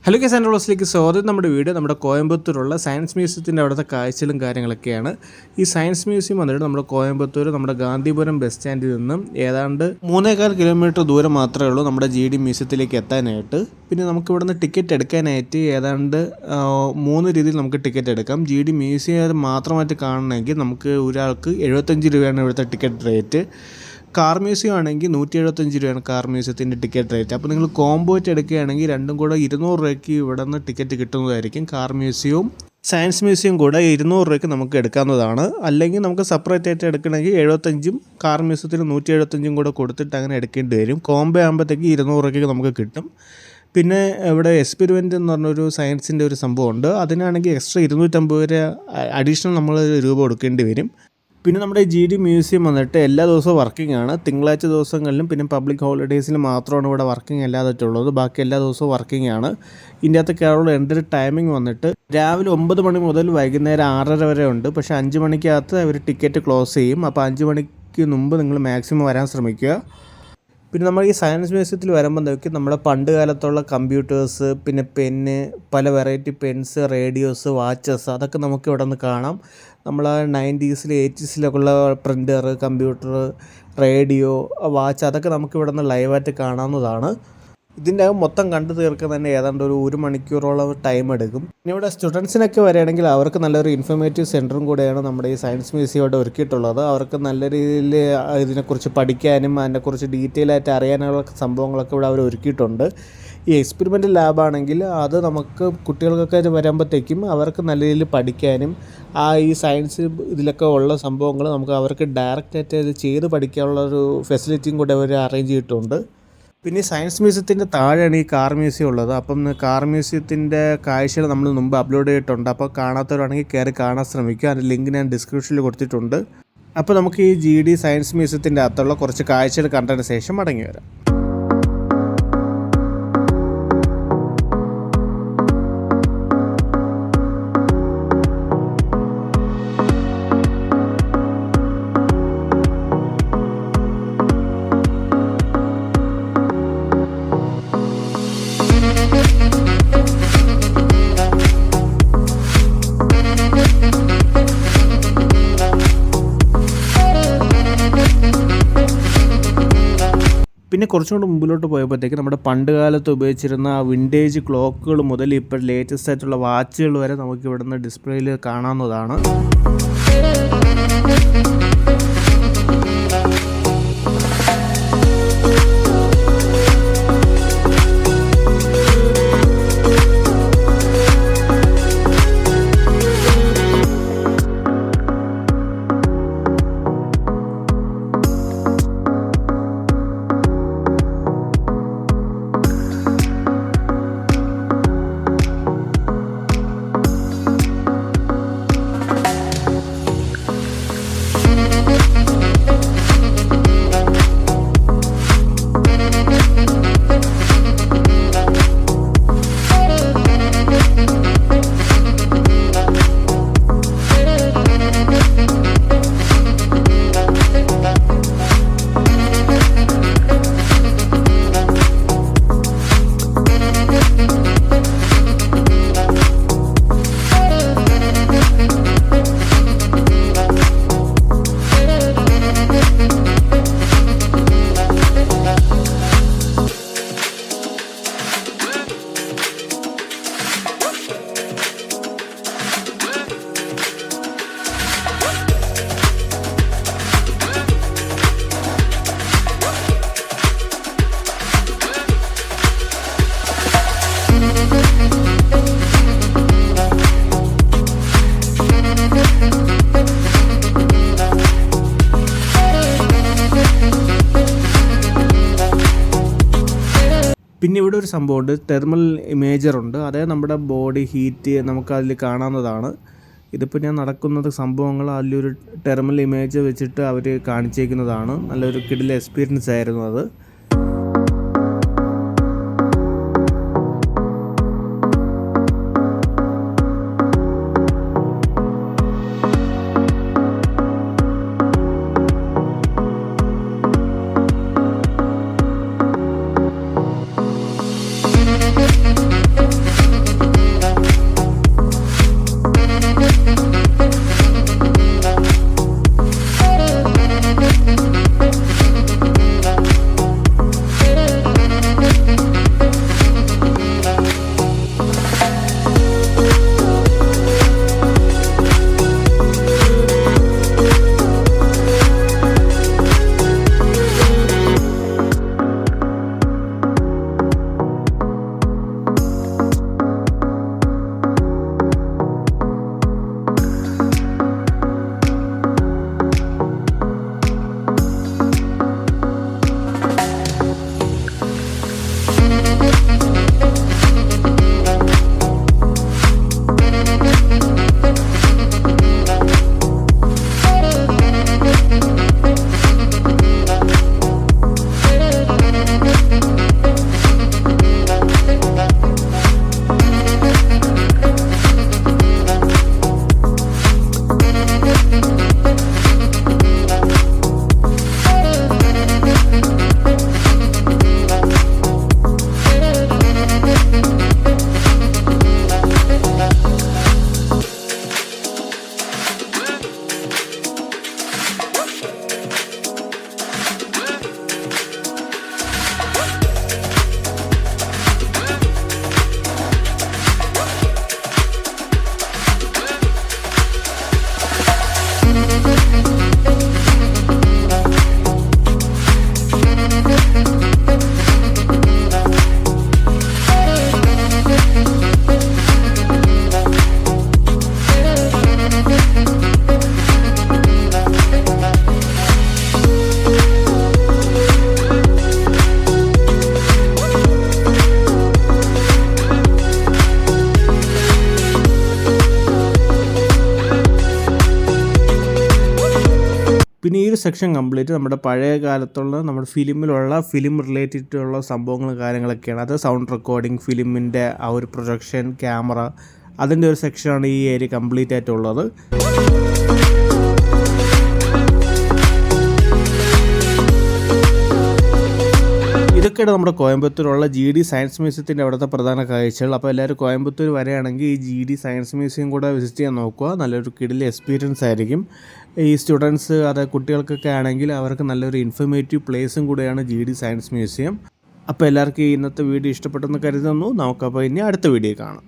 Hello guys, എൻ്റെ ക്ലാസ്സിലേക്ക് സ്വാഗതം. നമ്മുടെ വീഡിയോ നമ്മുടെ കോയമ്പത്തൂരുള്ള സയൻസ് മ്യൂസിയത്തിൻ്റെ അവിടുത്തെ കാഴ്ചകളും കാര്യങ്ങളൊക്കെയാണ്. ഈ സയൻസ് മ്യൂസിയം വന്നിട്ട് നമ്മുടെ കോയമ്പത്തൂർ നമ്മുടെ ഗാന്ധിപുരം ബസ് സ്റ്റാൻഡിൽ നിന്നും ഏതാണ്ട് 3.25 കിലോമീറ്റർ ദൂരം മാത്രമേ ഉള്ളൂ നമ്മുടെ GD മ്യൂസിയത്തിലേക്ക് എത്താനായിട്ട്. പിന്നെ നമുക്ക് ഇവിടുന്ന് ടിക്കറ്റ് എടുക്കാനായിട്ട് ഏതാണ്ട് 3 രീതിയിൽ നമുക്ക് ടിക്കറ്റ് എടുക്കാം. GD മ്യൂസിയം മാത്രമായിട്ട് കാണണമെങ്കിൽ നമുക്ക് ഒരാൾക്ക് 75 രൂപയാണ് ഇവിടുത്തെ ടിക്കറ്റ് റേറ്റ്. കാർ മ്യൂസിയം ആണെങ്കിൽ 175 രൂപയാണ് കാർ മ്യൂസിയത്തിൻ്റെ ടിക്കറ്റ് റേറ്റ്. അപ്പോൾ നിങ്ങൾ കോംബോ ആയിട്ട് എടുക്കുകയാണെങ്കിൽ രണ്ടും കൂടെ 200 രൂപയ്ക്ക് ഇവിടെ നിന്ന് ടിക്കറ്റ് കിട്ടുന്നതായിരിക്കും. കാർ മ്യൂസിയവും സയൻസ് മ്യൂസിയം കൂടെ 200 രൂപയ്ക്ക് നമുക്ക് എടുക്കാവുന്നതാണ്. അല്ലെങ്കിൽ നമുക്ക് സെപ്പറേറ്റ് ആയിട്ട് എടുക്കണമെങ്കിൽ 75ഉം കാർ മ്യൂസിയത്തിന് 175ഉം കൂടെ കൊടുത്തിട്ട് അങ്ങനെ എടുക്കേണ്ടി വരും. കോംബോ ആകുമ്പോഴത്തേക്ക് 200 രൂപയ്ക്ക് നമുക്ക് കിട്ടും. പിന്നെ ഇവിടെ എക്സ്പെരിമെൻ്റ് എന്ന് പറഞ്ഞൊരു സയൻസിൻ്റെ ഒരു സംഭവമുണ്ട്. അതിനാണെങ്കിൽ എക്സ്ട്രാ 250 രൂപ അഡീഷണൽ നമ്മൾ രൂപ കൊടുക്കേണ്ടി വരും. പിന്നെ നമ്മുടെ GD മ്യൂസിയം വന്നിട്ട് എല്ലാ ദിവസവും വർക്കിംഗ് ആണ്. തിങ്കളാഴ്ച ദിവസങ്ങളിലും പിന്നെ പബ്ലിക് ഹോളിഡേയ്സിലും മാത്രമാണ് ഇവിടെ വർക്കിംഗ് അല്ലാതായിട്ടുള്ളത്. ബാക്കി എല്ലാ ദിവസവും വർക്കിംഗ് ആണ്. ഇതിൻ്റെ അകത്ത് കേരള എൻ്റെ ടൈമിംഗ് വന്നിട്ട് രാവിലെ 9 മണി മുതൽ വൈകുന്നേരം 6:30 വരെ ഉണ്ട്. പക്ഷേ 5 മണിക്കകത്ത് അവർ ടിക്കറ്റ് ക്ലോസ് ചെയ്യും. അപ്പോൾ 5 മണിക്ക് മുമ്പ് നിങ്ങൾ മാക്സിമം വരാൻ ശ്രമിക്കുക. പിന്നെ നമ്മൾ ഈ സയൻസ് മ്യൂസിയത്തിൽ വരുമ്പോൾ നോക്കി നമ്മുടെ പണ്ട് കാലത്തുള്ള കമ്പ്യൂട്ടേഴ്സ്, പിന്നെ പെന്ന്, പല വെറൈറ്റി പെൻസ്, റേഡിയോസ്, വാച്ചസ്, അതൊക്കെ നമുക്ക് ഇവിടെ നിന്ന് കാണാം. നമ്മൾ 90s 80s ഉള്ള പ്രിൻ്റർ, കമ്പ്യൂട്ടർ, റേഡിയോ, വാച്ച്, അതൊക്കെ നമുക്ക് ഇവിടെ നിന്ന് ലൈവായിട്ട് കാണാവുന്നതാണ്. ഇതിൻ്റെ മൊത്തം കണ്ടു തീർക്കാൻ തന്നെ ഏതാണ്ട് ഒരു 1 മണിക്കൂറോളം ടൈം എടുക്കും. പിന്നെ ഇവിടെ സ്റ്റുഡൻസിനൊക്കെ വരികയാണെങ്കിൽ അവർക്ക് നല്ലൊരു ഇൻഫോർമേറ്റീവ് സെൻറ്ററും കൂടെയാണ് നമ്മുടെ ഈ സയൻസ് മ്യൂസിയം ഇവിടെ ഒരുക്കിയിട്ടുള്ളത്. അവർക്ക് നല്ല രീതിയിൽ ഇതിനെക്കുറിച്ച് പഠിക്കാനും അതിനെക്കുറിച്ച് ഡീറ്റെയിൽ ആയിട്ട് അറിയാനുള്ള സംഭവങ്ങളൊക്കെ ഇവിടെ അവർ ഒരുക്കിയിട്ടുണ്ട്. ഈ എക്സ്പെരിമെൻ്റൽ ലാബാണെങ്കിൽ അത് നമുക്ക് കുട്ടികൾക്കൊക്കെ വരുമ്പോഴത്തേക്കും അവർക്ക് നല്ല രീതിയിൽ പഠിക്കാനും ഈ സയൻസ് ഇതിലൊക്കെ ഉള്ള സംഭവങ്ങൾ നമുക്ക് അവർക്ക് ഡയറക്റ്റായിട്ട് ഇത് ചെയ്ത് പഠിക്കാനുള്ളൊരു ഫെസിലിറ്റിയും കൂടെ അവർ അറേഞ്ച് ചെയ്തിട്ടുണ്ട്. പിന്നെ സയൻസ് മ്യൂസിയത്തിൻ്റെ താഴെയാണ് ഈ കാർ മ്യൂസിയം ഉള്ളത്. അപ്പം കാർ മ്യൂസിയത്തിൻ്റെ കാഴ്ചകൾ നമ്മൾ മുമ്പ് അപ്ലോഡ് ചെയ്തിട്ടുണ്ട്. അപ്പോൾ കാണാത്തവരാണെങ്കിൽ കയറി കാണാൻ ശ്രമിക്കുക. അതിൻ്റെ ലിങ്ക് ഞാൻ ഡിസ്ക്രിപ്ഷനിൽ കൊടുത്തിട്ടുണ്ട്. അപ്പോൾ നമുക്ക് ഈ GD സയൻസ് മ്യൂസിയത്തിൻ്റെ അകത്തുള്ള കുറച്ച് കാഴ്ചകൾ കണ്ടതിന് ശേഷം മടങ്ങി വരാം. പിന്നെ കുറച്ചുകൂടി മുമ്പിലോട്ട് പോയപ്പോഴത്തേക്ക് നമ്മുടെ പണ്ട് കാലത്ത് ഉപയോഗിച്ചിരുന്ന വിൻറ്റേജ് ക്ലോക്കുകൾ മുതൽ ഇപ്പോൾ ലേറ്റസ്റ്റ് ആയിട്ടുള്ള വാച്ചുകൾ വരെ നമുക്ക് ഇവിടുന്ന് ഡിസ്പ്ലേയിൽ കാണാവുന്നതാണ്. പിന്നെ ഇവിടെ ഒരു സംഭവമുണ്ട്, തെർമൽ ഇമേജറുണ്ട്. അതായത് നമ്മുടെ ബോഡി ഹീറ്റ് നമുക്കതിൽ കാണാവുന്നതാണ്. ഇതിപ്പോൾ ഞാൻ നടക്കുന്നത് സംഭവങ്ങൾ അതിലൊരു തെർമൽ ഇമേജ് വെച്ചിട്ട് അവർ കാണിച്ചേക്കുന്നതാണ്. നല്ലൊരു കിടിലൻ എക്സ്പീരിയൻസ് ആയിരുന്നു അത്. പിന്നെ ഈ ഒരു സെക്ഷൻ കംപ്ലീറ്റ് നമ്മുടെ പഴയ കാലത്തുള്ള നമ്മുടെ ഫിലിം റിലേറ്റഡ് സംഭവങ്ങളും കാര്യങ്ങളൊക്കെയാണ്. അത് സൗണ്ട് റെക്കോർഡിങ്, ഫിലിമിൻ്റെ ആ ഒരു പ്രൊജക്ഷൻ, ക്യാമറ, അതിൻ്റെ ഒരു സെക്ഷനാണ് ഈ ഏരിയ കംപ്ലീറ്റ് ആയിട്ടുള്ളത്. ഇതൊക്കെയാണ് നമ്മുടെ കോയമ്പത്തൂരുള്ള GD സയൻസ് മ്യൂസിയത്തിൻ്റെ അവിടുത്തെ പ്രധാന കാഴ്ചകൾ. അപ്പോൾ എല്ലാവരും കോയമ്പത്തൂർ വരികയാണെങ്കിൽ ഈ GD സയൻസ് മ്യൂസിയം കൂടെ വിസിറ്റ് ചെയ്യാൻ നോക്കുക. നല്ലൊരു കിടിലൻ എക്സ്പീരിയൻസ് ആയിരിക്കും. ഈ സ്റ്റുഡൻസ്, അതായത് കുട്ടികൾക്കൊക്കെ ആണെങ്കിൽ അവർക്ക് നല്ലൊരു ഇൻഫർമേറ്റീവ് പ്ലേസും കൂടെയാണ് GD സയൻസ് മ്യൂസിയം. അപ്പോൾ എല്ലാവർക്കും ഇന്നത്തെ വീഡിയോ ഇഷ്ടപ്പെട്ടെന്ന് കരുതുന്നു. നമുക്കപ്പോൾ ഇനി അടുത്ത വീഡിയോ കാണാം.